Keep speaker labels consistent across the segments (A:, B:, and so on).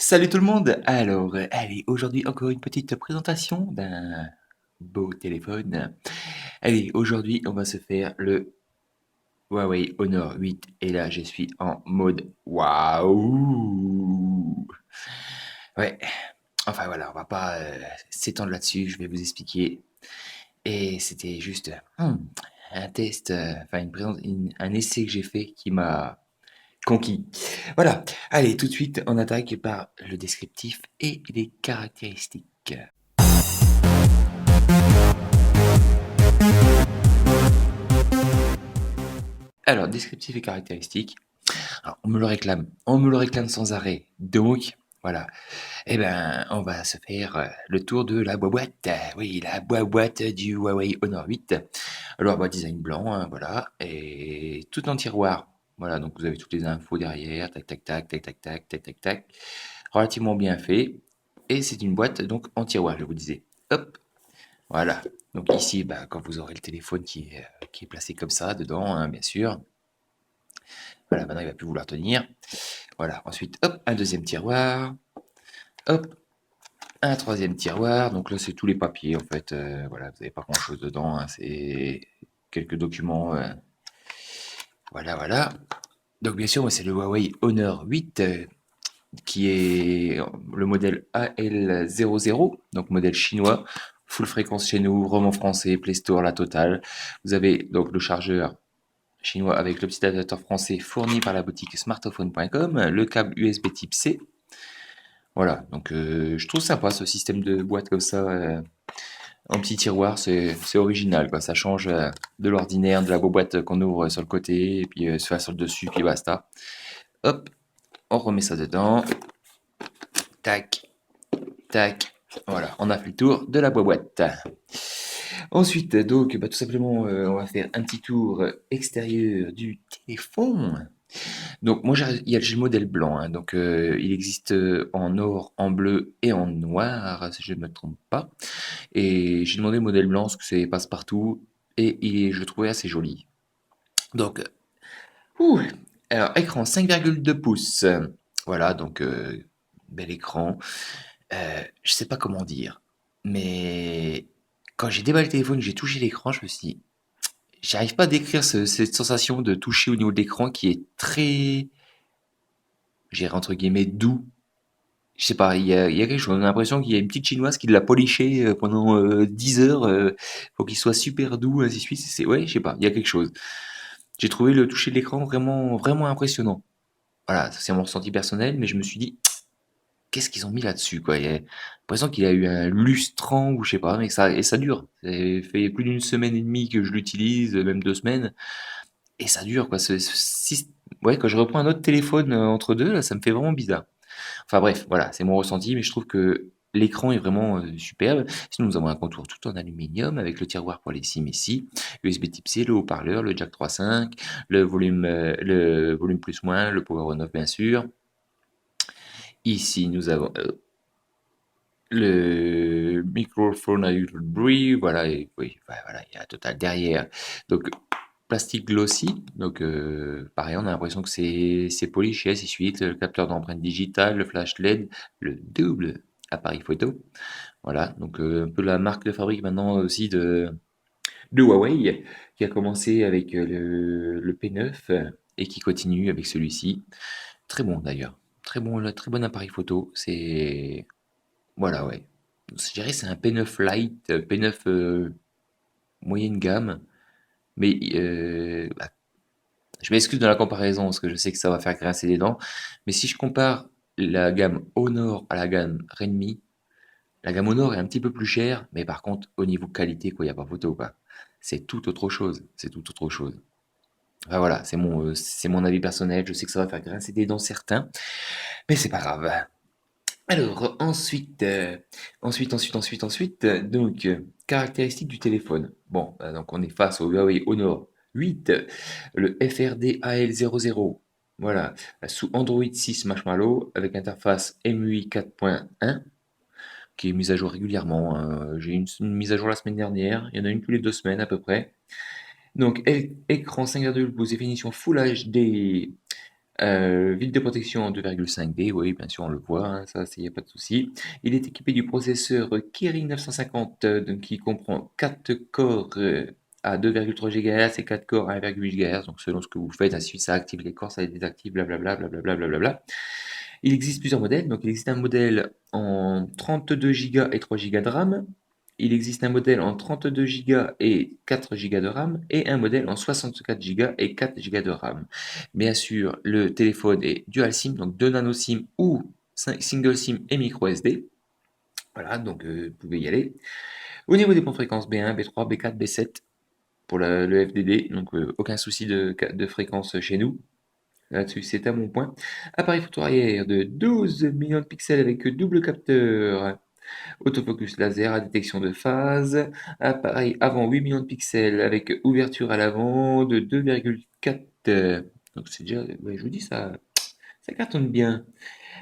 A: Salut tout le monde! Alors, allez, aujourd'hui encore une petite présentation d'un beau téléphone. Allez, aujourd'hui on va se faire le Huawei Honor 8 et là je suis en mode waouh! Ouais, enfin voilà, on va pas s'étendre là-dessus, je vais vous expliquer. Et c'était juste un test, enfin un essai que j'ai fait qui m'a conquis. Voilà, allez, tout de suite, on attaque par le descriptif et les caractéristiques. Alors, descriptif et caractéristiques. Alors, on me le réclame sans arrêt. Donc, voilà. Eh ben, on va se faire le tour de la boîte. Oui, la boîte du Huawei Honor 8. Alors, design blanc, hein, voilà. Et tout en tiroir. Voilà, donc vous avez toutes les infos derrière. Tac, tac, tac, tac, tac, tac, tac, tac, tac. Relativement bien fait. Et c'est une boîte, donc en tiroir, je vous disais. Hop, voilà. Donc ici, quand vous aurez le téléphone qui est placé comme ça, dedans, hein, bien sûr. Voilà, maintenant il va plus vouloir tenir. Voilà, ensuite, hop, un deuxième tiroir. Hop, un troisième tiroir. Donc là, c'est tous les papiers, en fait. Voilà, vous n'avez pas grand-chose dedans, hein, c'est quelques documents. Voilà, voilà. Donc bien sûr, moi, c'est le Huawei Honor 8 qui est le modèle AL00, donc modèle chinois. Full fréquence chez nous, ROM en français, Play Store, la totale. Vous avez donc le chargeur chinois avec le petit adaptateur français fourni par la boutique smartphone.com, le câble USB type C. Voilà, donc je trouve sympa ce système de boîte comme ça, en petit tiroir, c'est original, quoi. Ça change de l'ordinaire, de la boîte qu'on ouvre sur le côté, et puis sur le dessus, puis basta. Hop, on remet ça dedans. Tac, tac. Voilà, on a fait le tour de la boîte. Ensuite, donc, tout simplement, on va faire un petit tour extérieur du téléphone. Donc moi j'ai le modèle blanc, hein, donc il existe en or, en bleu et en noir, si je ne me trompe pas. Et j'ai demandé le modèle blanc parce que c'est passe-partout et je le trouvais assez joli. Donc, ouh, alors écran 5,2 pouces. Voilà, donc bel écran. Je sais pas comment dire, mais quand j'ai déballé le téléphone, j'ai touché l'écran, je me suis dit, j'arrive pas à décrire cette sensation de toucher au niveau de l'écran qui est très, j'irais entre guillemets, doux. Je sais pas, il y a quelque chose. On a l'impression qu'il y a une petite chinoise qui l'a poliché pendant 10 heures pour qu'il soit super doux, ainsi de suite. Ouais, je sais pas, il y a quelque chose. J'ai trouvé le toucher de l'écran vraiment, vraiment impressionnant. Voilà, ça c'est mon ressenti personnel, mais je me suis dit, qu'est-ce qu'ils ont mis là-dessus, quoi. Il y a l'impression qu'il a eu un lustrant ou je sais pas, mais ça dure. Ça fait plus d'une semaine et demie que je l'utilise, même 2 semaines, et ça dure, quoi. Ouais, quand je reprends un autre téléphone entre deux, là, ça me fait vraiment bizarre. Enfin bref, voilà, c'est mon ressenti, mais je trouve que l'écran est vraiment superbe. Sinon, nous avons un contour tout en aluminium avec le tiroir pour les SIM ici, USB type C, le haut-parleur, le jack 3.5, le volume plus moins, le power on off bien sûr. Ici, nous avons le microphone avec le bruit, voilà, et oui, voilà, il y a un total derrière. Donc, plastique glossy, donc pareil, on a l'impression que c'est poliché, ainsi de suite. Le capteur d'empreinte digitale, le flash LED, le double appareil photo. Voilà, donc un peu la marque de fabrique maintenant aussi de Huawei, qui a commencé avec le P9 et qui continue avec celui-ci. Très bon d'ailleurs. Très bon appareil photo. C'est voilà, ouais. Je dirais c'est un P9 Lite, P9 moyenne gamme, mais je m'excuse dans la comparaison parce que je sais que ça va faire grincer les dents, mais si je compare la gamme Honor à la gamme Redmi, la gamme Honor est un petit peu plus chère, mais par contre au niveau qualité, quoi, il n'y a pas photo, quoi. C'est tout autre chose. C'est tout autre chose. Enfin voilà, c'est mon avis personnel. Je sais que ça va faire grincer des dents certains, mais c'est pas grave. Alors, ensuite, donc, caractéristiques du téléphone. Bon, donc on est face au Huawei Honor 8, le FRD AL00. Voilà, sous Android 6 Marshmallow, avec interface MUI 4.1, qui est mise à jour régulièrement, hein. J'ai une mise à jour la semaine dernière, il y en a une tous les 2 semaines à peu près. Donc, écran 5,2 pouces, définition Full HD, Vitre de protection en 2,5D, oui, bien sûr, on le voit, hein, ça, il n'y a pas de souci. Il est équipé du processeur Kirin 950, donc qui comprend 4 corps à 2,3 GHz et 4 corps à 1,8 GHz. Donc, selon ce que vous faites, ensuite, ça active les corps, ça les désactive, blablabla, blablabla, blablabla. Il existe plusieurs modèles. Donc, il existe un modèle en 32 Go et 3 Go de RAM. Il existe un modèle en 32 Go et 4 Go de RAM et un modèle en 64 Go et 4 Go de RAM. Bien sûr, le téléphone est dual SIM, donc 2 nano SIM ou single SIM et micro SD. Voilà, donc vous pouvez y aller. Au niveau des points de fréquence B1, B3, B4, B7 pour le FDD, donc aucun souci de fréquence chez nous. Là-dessus, c'est à mon point. Appareil photo arrière de 12 millions de pixels avec double capteur, autofocus laser à détection de phase. Appareil avant 8 millions de pixels avec ouverture à l'avant de 2,4. Donc c'est déjà, ouais, je vous dis ça cartonne bien.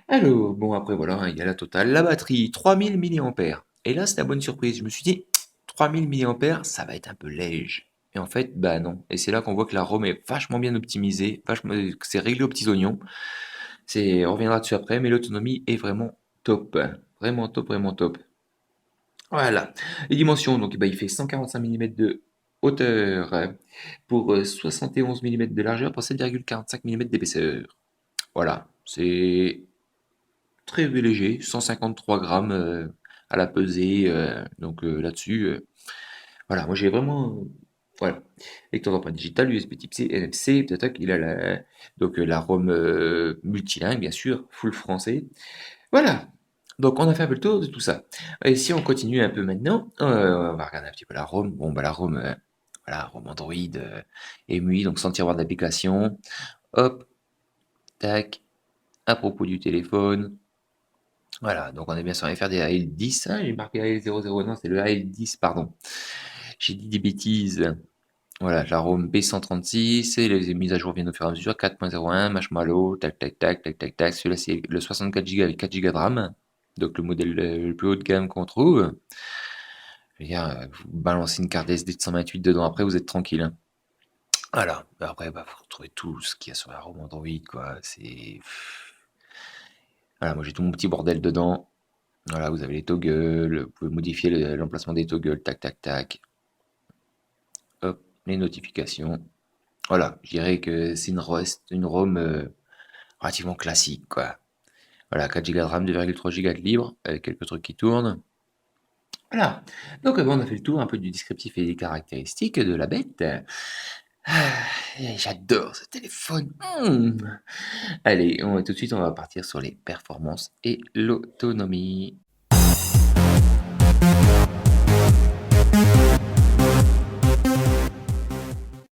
A: Alors, bon après voilà, hein, il y a la totale. La batterie, 3000 mAh. Et là, c'est la bonne surprise. Je me suis dit, 3000 mAh, ça va être un peu léger. Et en fait, bah non. Et c'est là qu'on voit que la ROM est vachement bien optimisée, vachement, que c'est réglé aux petits oignons. On reviendra dessus après, mais l'autonomie est vraiment top. Vraiment top, vraiment top. Voilà. Les dimensions, donc bah, il fait 145 mm de hauteur pour 71 mm de largeur pour 7,45 mm d'épaisseur. Voilà, c'est très léger, 153 grammes à la pesée. Donc là-dessus, voilà, moi j'ai vraiment. Voilà. Lecteur d'empreinte digitale, USB type C, NFC, tac, il a la ROM multilingue, bien sûr, full français. Voilà. Donc on a fait un peu le tour de tout ça. Et si on continue un peu maintenant, on va regarder un petit peu la ROM. Bon, bah la ROM, voilà, ROM Android EMUI, donc sans tiroir d'application. Hop, tac, à propos du téléphone. Voilà, donc on est bien sur FRD AL10, hein, j'ai marqué AL00, non, c'est le AL10, pardon. J'ai dit des bêtises. Voilà, la ROM B136, et les mises à jour viennent au fur et à mesure, 4.01, Marshmallow, tac, tac, tac, tac, tac, tac. Celui-là, c'est le 64 Go avec 4 Go de RAM, donc le modèle le plus haut de gamme qu'on trouve. Je veux dire, vous balancez une carte SD de 128 dedans, après, vous êtes tranquille, hein. Voilà, après, bah, vous retrouvez tout ce qu'il y a sur la ROM Android, quoi. Voilà, moi j'ai tout mon petit bordel dedans. Voilà, vous avez les toggles, vous pouvez modifier l'emplacement des toggles, tac, tac, tac. Hop, les notifications. Voilà, je dirais que c'est une ROM relativement classique, quoi. Voilà, 4 Go de RAM, 2,3 Go de libre, avec quelques trucs qui tournent. Voilà. Donc, bon, on a fait le tour un peu du descriptif et des caractéristiques de la bête. Ah, j'adore ce téléphone. Allez, tout de suite, on va partir sur les performances et l'autonomie.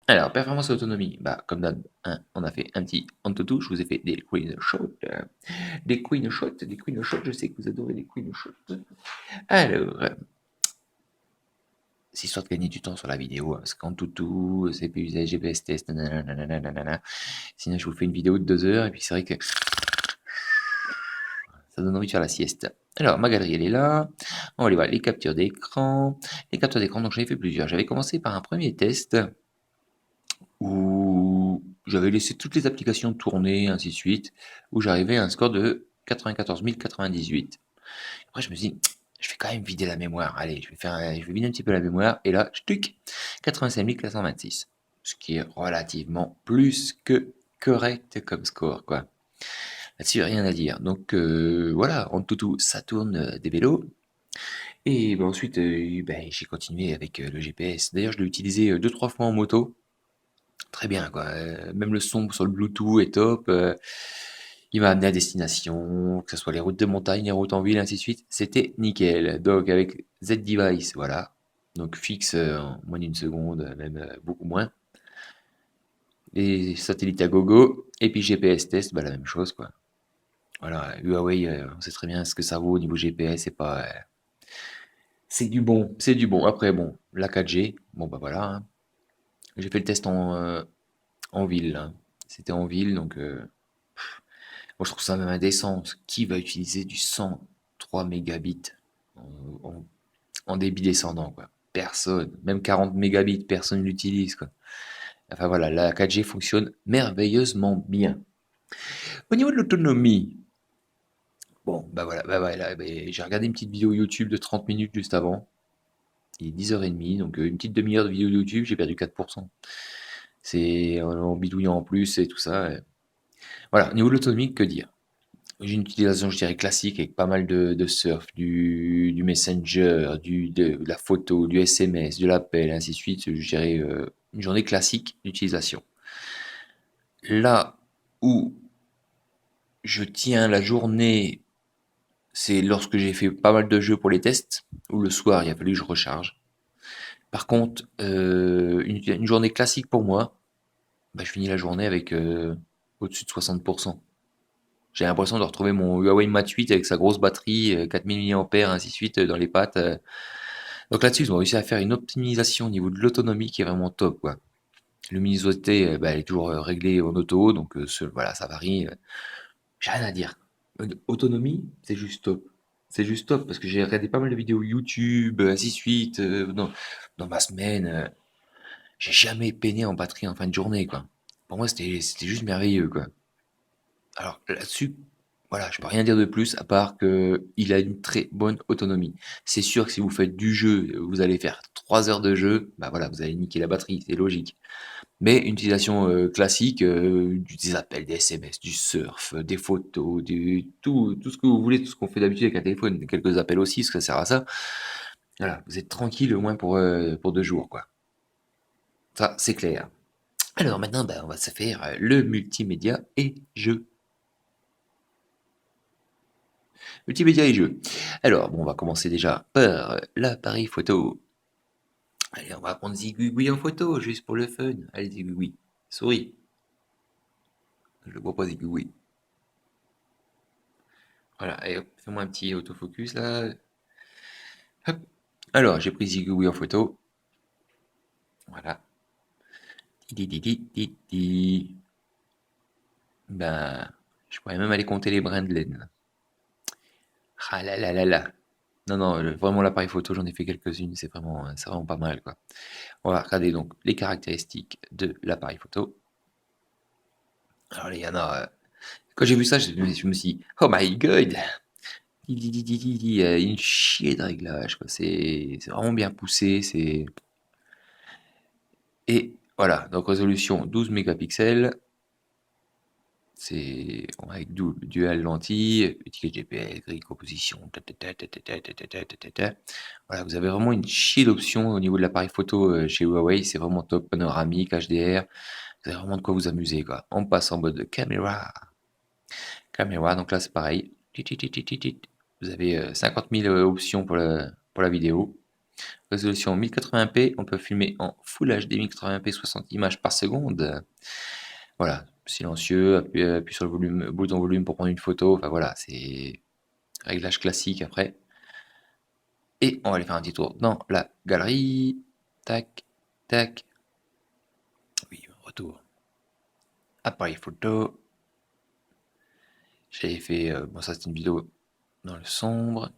A: Alors, performance et autonomie, bah, comme d'hab, hein, on a fait un petit Antutu, je vous ai fait des screenshots, je sais que vous adorez les screenshots. Alors, c'est histoire de gagner du temps sur la vidéo, hein, parce qu'Antutu, CPU usage, GPS test, nanana. Sinon, je vous fais une vidéo de 2 heures, et puis c'est vrai que ça donne envie de faire la sieste. Alors, ma galerie, elle est là. On va aller voir les captures d'écran. Les captures d'écran, donc j'en ai fait plusieurs. J'avais commencé par un premier test où j'avais laissé toutes les applications tourner, ainsi de suite, où j'arrivais à un score de 94 098. Après, je me suis dit, je vais quand même vider la mémoire. Allez, je vais vider un petit peu la mémoire. Et là, tuc, 85 426. Ce qui est relativement plus que correct comme score, quoi. Là-dessus, rien à dire. Donc, voilà, en tout, ça tourne des vélos. Et ben, ensuite, ben, j'ai continué avec le GPS. D'ailleurs, je l'ai utilisé 2-3 fois en moto. Très bien, quoi. Même le son sur le Bluetooth est top. Il m'a amené à destination, que ce soit les routes de montagne, les routes en ville, ainsi de suite. C'était nickel. Donc avec Z-Device, voilà. Donc fixe en moins d'une seconde, même beaucoup moins. Les satellites à gogo. Et puis GPS test, bah, la même chose, quoi. Voilà, Huawei, on sait très bien ce que ça vaut au niveau GPS, c'est pas. C'est du bon, c'est du bon. Après, bon, la 4G, bon bah voilà, hein. J'ai fait le test en ville, hein. C'était en ville, donc moi, je trouve ça même indécent. Qui va utiliser du 103 mégabits en, en- en débit descendant, quoi? Personne. Même 40 mégabits, personne l'utilise, quoi. Enfin voilà, la 4G fonctionne merveilleusement bien. Au niveau de l'autonomie, bon, bah voilà, j'ai regardé une petite vidéo YouTube de 30 minutes juste avant. Il est 10h30, donc une petite demi-heure de vidéo YouTube, j'ai perdu 4%. C'est en bidouillant en plus et tout ça. Voilà, au niveau de l'autonomie, que dire? J'ai une utilisation, je dirais, classique avec pas mal de surf, du Messenger, de la photo, du SMS, de l'appel, ainsi de suite. Je dirais une journée classique d'utilisation. Là où je tiens la journée, c'est lorsque j'ai fait pas mal de jeux pour les tests, où le soir, il a fallu que je recharge. Par contre, une journée classique pour moi, bah, je finis la journée avec au-dessus de 60%. J'ai l'impression de retrouver mon Huawei Mate 8 avec sa grosse batterie, 4000 mAh, ainsi de suite, dans les pattes. Donc là-dessus, ils ont réussi à faire une optimisation au niveau de l'autonomie qui est vraiment top, quoi. Luminosité, bah, elle est toujours réglée en auto, donc voilà, ça varie. J'ai rien à dire. Autonomie, c'est juste top. C'est juste top parce que j'ai regardé pas mal de vidéos YouTube, ainsi de suite, dans ma semaine. J'ai jamais peiné en batterie en fin de journée, quoi. Pour moi, c'était juste merveilleux, quoi. Alors là-dessus, voilà, je peux rien dire de plus à part que il a une très bonne autonomie. C'est sûr que si vous faites du jeu, vous allez faire 3 heures de jeu, bah voilà, vous allez niquer la batterie, c'est logique. Mais une utilisation classique, des appels, des SMS, du surf, des photos, tout ce que vous voulez, tout ce qu'on fait d'habitude avec un téléphone, quelques appels aussi, parce que ça sert à ça. Voilà, vous êtes tranquille au moins pour 2 jours, quoi. Ça, c'est clair. Alors maintenant, bah, on va se faire le multimédia et jeux. Multimédia et jeux. Alors, bon, on va commencer déjà par l'appareil photo. Allez, on va prendre Zigouigoui en photo, juste pour le fun. Allez, Zigouigoui, souris. Je le vois pas, Zigouigoui. Voilà, allez, hop, fais-moi un petit autofocus là. Hop. Alors, j'ai pris Zigouigoui en photo. Voilà. Ti. Ben, je pourrais même aller compter les brins de laine. Ah là là là là. Non, non, vraiment l'appareil photo, j'en ai fait quelques-unes, c'est vraiment pas mal, quoi. On va regarder donc les caractéristiques de l'appareil photo. Alors, il y en a. Quand j'ai vu ça, je me suis dit, oh my god! Une chier de réglage, quoi. C'est vraiment bien poussé. Et voilà, donc résolution 12 mégapixels. C'est avec dual lentille, étiquette GPS, grille composition. Voilà, vous avez vraiment une chier d'options au niveau de l'appareil photo chez Huawei. C'est vraiment top. Panoramique, HDR. Vous avez vraiment de quoi vous amuser, quoi. On passe en mode caméra. Caméra, donc là c'est pareil. Vous avez 50 000 options pour la vidéo. Résolution 1080p, on peut filmer en Full HD 1080p 60 images par seconde. Voilà, silencieux, appuie sur le volume, bouton volume pour prendre une photo. Enfin voilà, c'est réglage classique après. Et on va aller faire un petit tour dans la galerie. Tac, tac. Oui, retour. Appareil photo. J'avais fait, bon ça c'est une vidéo dans le sombre.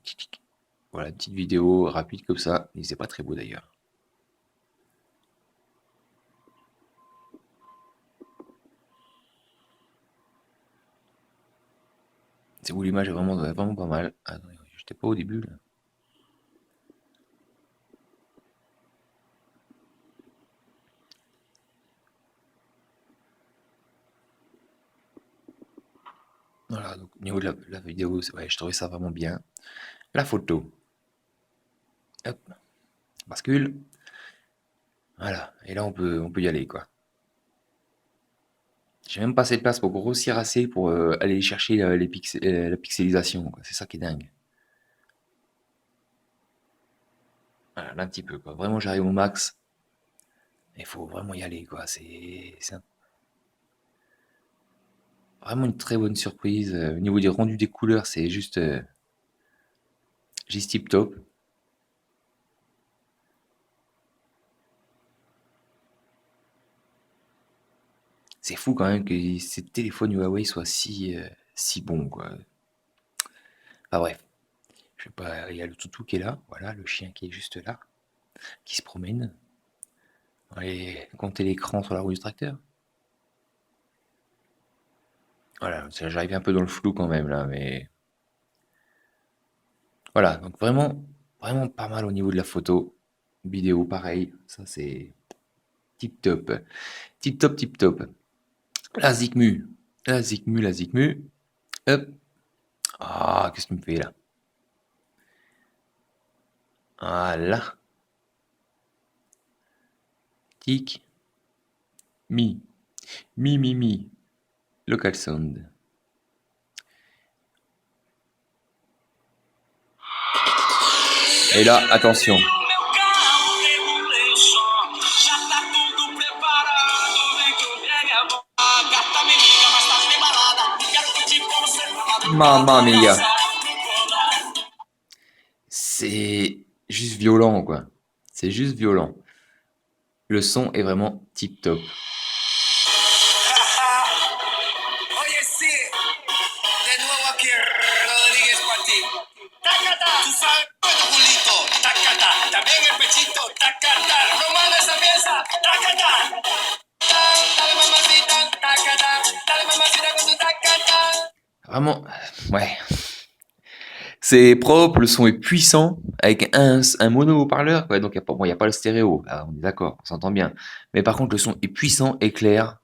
A: Voilà, une petite vidéo rapide comme ça. Il faisait pas très beau d'ailleurs. C'est où l'image est vraiment pas mal. Ah, attendez, j'étais pas au début là. Voilà, donc au niveau de la vidéo, ouais, je trouvais ça vraiment bien. La photo, hop, bascule. Voilà, et là on peut y aller quoi. J'ai même pas assez de place pour grossir assez pour aller chercher la pixelisation, quoi. C'est ça qui est dingue. Voilà, là un petit peu quoi. Vraiment j'arrive au max. Il faut vraiment y aller quoi. Vraiment une très bonne surprise. Au niveau des rendus des couleurs, c'est juste tip top. C'est fou quand même que ces téléphones Huawei soient si bons quoi. Ah bref, je sais pas, il y a le toutou qui est là, voilà, le chien qui est juste là, qui se promène. On va aller compter l'écran sur la roue du tracteur. Voilà, j'arrive un peu dans le flou quand même là, mais voilà, donc vraiment pas mal au niveau de la photo. Vidéo, pareil, ça c'est tip top. Tip top, tip top. La Zikmu. La Zikmu, la Zikmu. Hop. Ah, qu'est-ce que tu me fais là? Voilà. Tic. Mi. Mi, mi, mi. Local sound. Et là, attention. Mamma mia. C'est juste violent, quoi. C'est juste violent. Le son est vraiment tip top.
B: Oye, sí, de nuevo aquí Rodríguez para ti. Tacata, tú sabes, tu culito. Tacata, también el pechito. Tacata, romana esa pieza. Tacata, dale mamacita. Tacata, dale mamacita con tu tacata.
A: Vraiment, ouais. C'est propre, le son est puissant, avec un mono haut-parleur, quoi, donc il y a pas le stéréo, ah, on est d'accord, on s'entend bien. Mais par contre, le son est puissant et clair.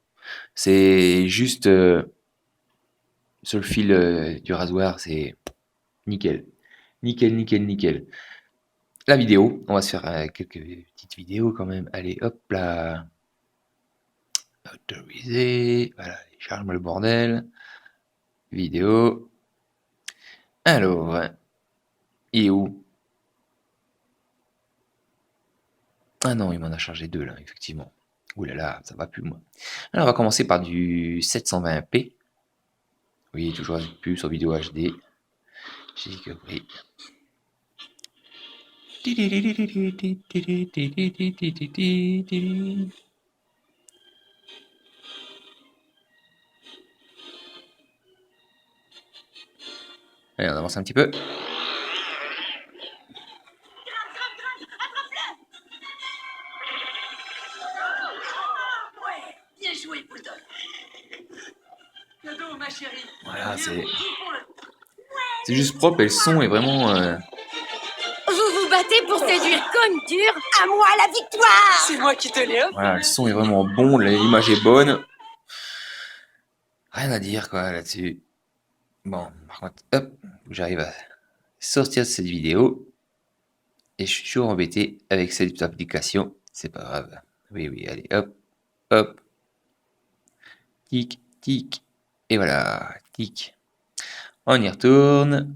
A: C'est juste sur le fil du rasoir, c'est nickel. Nickel, nickel, nickel. La vidéo, on va se faire quelques petites vidéos quand même. Allez, hop là. Autoriser. Voilà, charge-moi le bordel. Vidéo. Alors, il est où? Ah non, il m'en a chargé deux là, effectivement. Ouh là là, ça va plus moi. Alors on va commencer par du 720p. Oui, toujours avec plus en vidéo HD. J'ai compris. Allez, on avance un petit peu.
B: Bien joué, Bulldog. Cadeau, ma chérie.
A: Voilà, c'est juste propre et le son est vraiment.
C: Vous vous battez pour séduire Cône dur. À moi la victoire.
B: C'est moi qui te l'ai offert.
A: Voilà, le son est vraiment bon, l'image est bonne. Rien à dire quoi là-dessus. Bon, par contre, hop, j'arrive à sortir de cette vidéo. Et je suis toujours embêté avec cette application. C'est pas grave. Oui, oui, allez, hop, hop. Tic, tic. Et voilà, tic. On y retourne.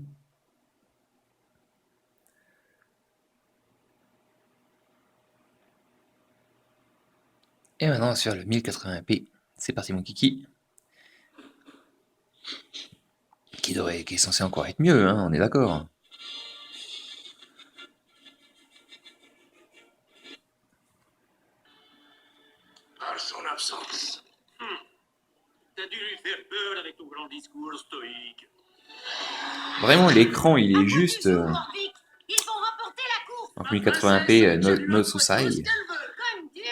A: Et maintenant, on va se faire le 1080p. C'est parti, mon kiki. Qui est censé encore être mieux, hein, on est d'accord.
B: Par son absence. T'as dû lui faire peur avec ton grand discours stoïque.
A: Vraiment, l'écran, il est juste.
C: Ils vont remporter la course.
A: Donc 1080p, no suicide.
C: Cône dur,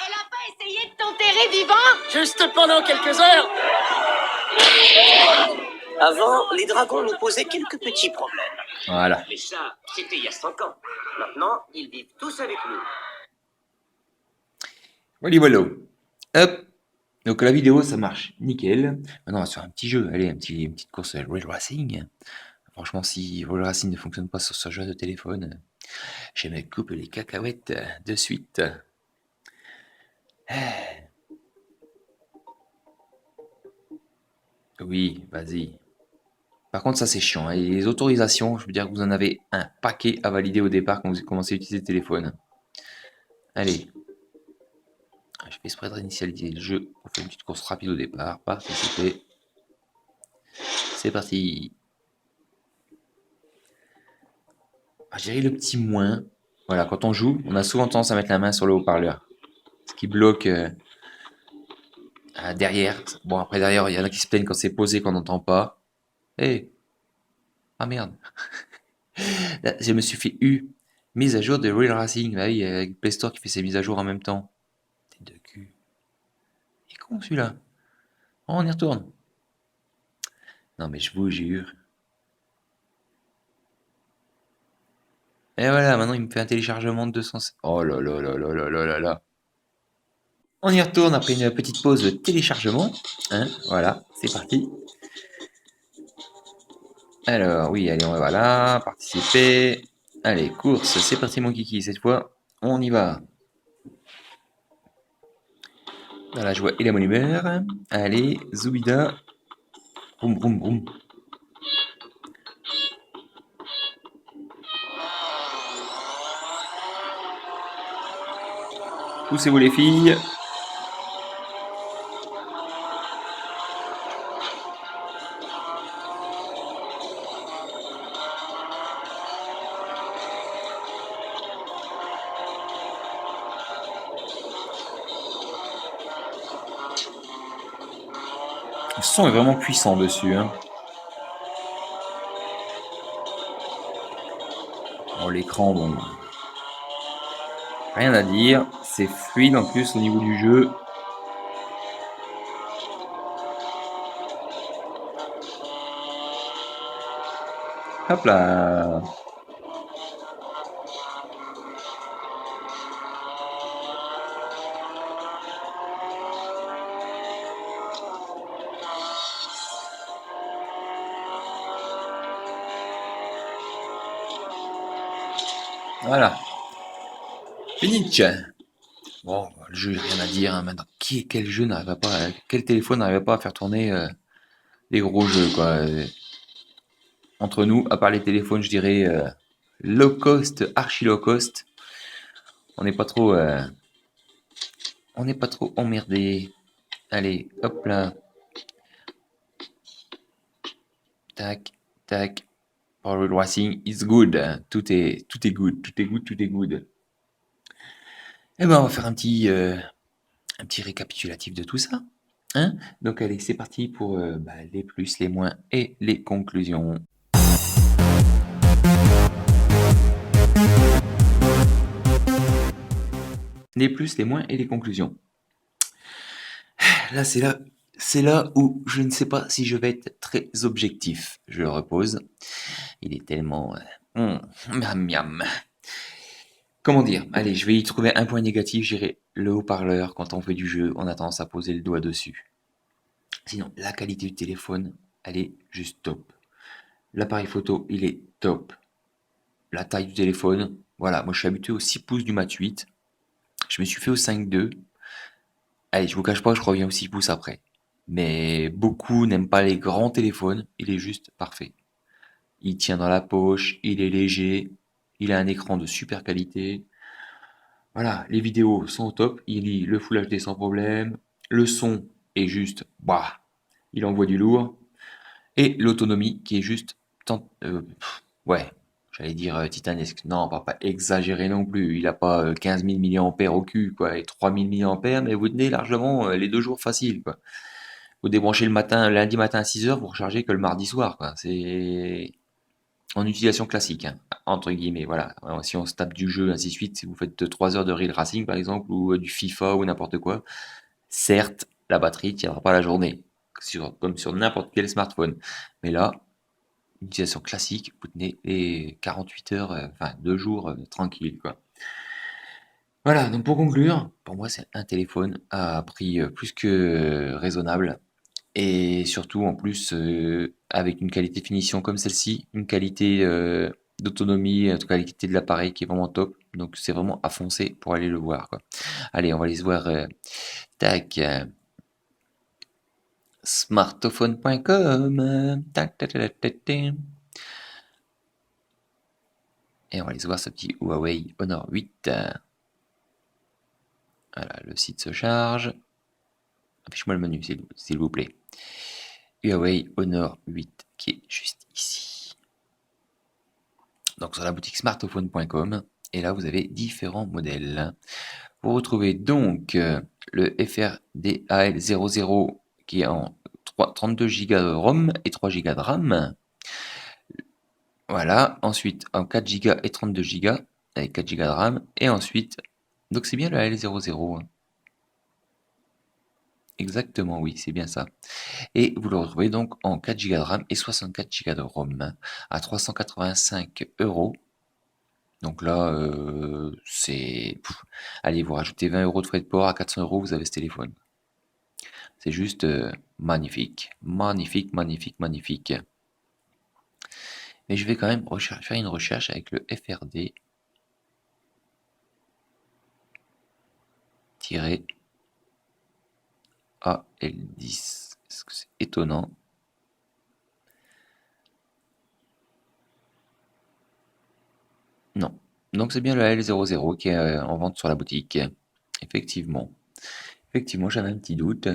C: elle a pas essayé de t'enterrer vivant.
B: Juste pendant quelques heures. Avant, les dragons nous posaient quelques petits problèmes.
A: Voilà.
B: Mais ça, c'était il y a 100 ans. Maintenant, ils vivent tous avec nous.
A: Voilà, voilà. Hop. Donc la vidéo, ça marche nickel. Maintenant, on va se faire un petit jeu. Allez, une petite course Real Racing. Franchement, si Real Racing ne fonctionne pas sur ce jeu de téléphone, je me coupe les cacahuètes de suite. Oui, vas-y. Par contre, ça c'est chiant, hein. Et les autorisations, je veux dire que vous en avez un paquet à valider au départ quand vous commencez à utiliser le téléphone. Allez. Je fais exprès de réinitialiser le jeu pour faire une petite course rapide au départ. Participer. C'est parti. Ah, je dirais le petit moins. Voilà, quand on joue, on a souvent tendance à mettre la main sur le haut-parleur. Ce qui bloque derrière. Bon, après derrière, il y en a qui se plaignent quand c'est posé, qu'on n'entend pas. Eh. Ah merde. Là, je me suis fait mise à jour de Real Racing. Bah oui, avec Play Store qui fait ses mises à jour en même temps. Tête de cul. Il est con celui-là. Oh, on y retourne. Non, mais je vous jure. Et voilà, maintenant il me fait un téléchargement de 200. Oh là là là là là là là là. On y retourne après une petite pause de téléchargement. Hein, voilà, c'est parti. Alors, oui, allez, on va là, participer. Allez, course, c'est parti mon kiki, cette fois, on y va. Dans la joie et la bonne humeur. Allez, Zoubida. Boum, boum, boum. Poussez-vous les filles. Le son est vraiment puissant dessus. Hein. Oh, l'écran, bon. Rien à dire. C'est fluide en plus au niveau du jeu. Hop là. Voilà. Finish. Bon, le jeu, rien à dire. Hein. Maintenant, quel jeu n'arrive pas, quel téléphone n'arrive pas à faire tourner les gros jeux, quoi. Entre nous, à part les téléphones, je dirais low cost, archi low cost. On n'est pas trop, emmerdé. Allez, hop là. Tac, tac. Power Racing is good. Tout est good, tout est good, tout est good. Eh ben, on va faire un petit récapitulatif de tout ça. Hein. Donc allez, c'est parti pour les plus, les moins et les conclusions. Les plus, les moins et les conclusions. Là, c'est là où je ne sais pas si je vais être très objectif. Je le repose. Il est tellement... miam miam. Comment dire? Allez, je vais y trouver un point négatif, j'irai le haut-parleur. Quand on fait du jeu, on a tendance à poser le doigt dessus. Sinon, la qualité du téléphone, elle est juste top. L'appareil photo, il est top. La taille du téléphone, voilà, moi je suis habitué au 6 pouces du Mat 8. Je me suis fait au 5.2. Allez, je vous cache pas, je reviens au 6 pouces après. Mais beaucoup n'aiment pas les grands téléphones, il est juste parfait. Il tient dans la poche, il est léger, il a un écran de super qualité. Voilà, les vidéos sont au top, il lit le Full HD sans problème. Le son est juste, il envoie du lourd. Et l'autonomie qui est juste, j'allais dire titanesque. Non, on va pas exagérer non plus. Il a pas 15 000 mAh au cul, quoi, et 3000 mAh, mais vous tenez largement les 2 jours faciles, quoi. Vous débranchez lundi matin à 6 heures, vous rechargez que le mardi soir, quoi. C'est en utilisation classique, hein, entre guillemets, voilà. Alors, si on se tape du jeu, ainsi de suite, si vous faites 3 heures de Real Racing, par exemple, ou du FIFA ou n'importe quoi, certes, la batterie tiendra pas la journée, comme sur n'importe quel smartphone. Mais là, utilisation classique, vous tenez les 48 heures, 2 jours tranquille, quoi. Voilà, donc pour conclure, pour moi, c'est un téléphone à prix plus que raisonnable. Et surtout, en plus, avec une qualité de finition comme celle-ci, une qualité d'autonomie, une qualité de l'appareil qui est vraiment top. Donc, c'est vraiment à foncer pour aller le voir, quoi. Allez, on va aller se voir. Tac. Smartphone.com. Tac, tac, tac, tac, tac. Et on va aller se voir ce petit Huawei Honor 8. Voilà, le site se charge. Affiche-moi le menu, s'il vous plaît. Huawei Honor 8 qui est juste ici. Donc sur la boutique smartphone.com. Et là, vous avez différents modèles. Vous retrouvez donc le FRDAL00 qui est en 32 Go de ROM et 3 Go de RAM. Voilà. Ensuite, en 4 Go et 32 Go avec 4 Go de RAM. Et ensuite, donc c'est bien le AL00. Exactement, oui, c'est bien ça. Et vous le retrouvez donc en 4 Go de RAM et 64 Go de ROM à 385 euros. Donc là, allez, vous rajoutez 20 euros de frais de port, à 400 euros, vous avez ce téléphone. C'est juste magnifique. Magnifique, magnifique, magnifique. Mais je vais quand même faire une recherche avec le FRD AL10. Est-ce que c'est étonnant? Non. Donc c'est bien le AL00 qui est en vente sur la boutique. Effectivement. Effectivement, j'avais un petit doute.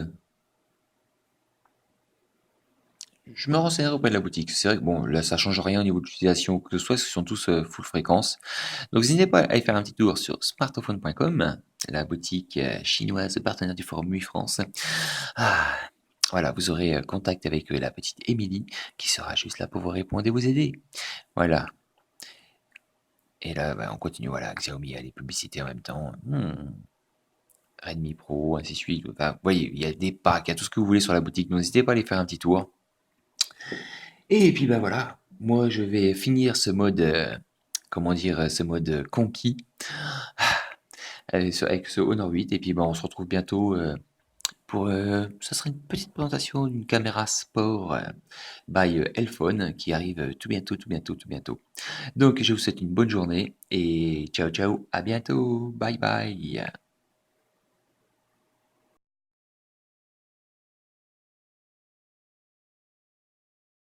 A: Je me renseignerai auprès de la boutique. C'est vrai que bon, là, ça change rien au niveau de l'utilisation, que ce soit, parce qu'ils sont tous full fréquence. Donc, n'hésitez pas à aller faire un petit tour sur smartophone.com, la boutique chinoise partenaire du forum MUI France. Ah, voilà, vous aurez contact avec la petite Émilie, qui sera juste là pour vous répondre et vous aider. Voilà. Et là, bah, on continue, voilà, Xiaomi a les publicités en même temps. Redmi Pro, ainsi de suite. Enfin, vous voyez, il y a des packs, il y a tout ce que vous voulez sur la boutique. Donc, n'hésitez pas à aller faire un petit tour. Et puis bah voilà, moi je vais finir ce mode, comment dire, ce mode conquis avec ce Honor 8. Et puis bah on se retrouve bientôt pour, ça sera une petite présentation d'une caméra sport by Elphone qui arrive tout bientôt, tout bientôt, tout bientôt. Donc je vous souhaite une bonne journée et ciao ciao, à bientôt, bye bye.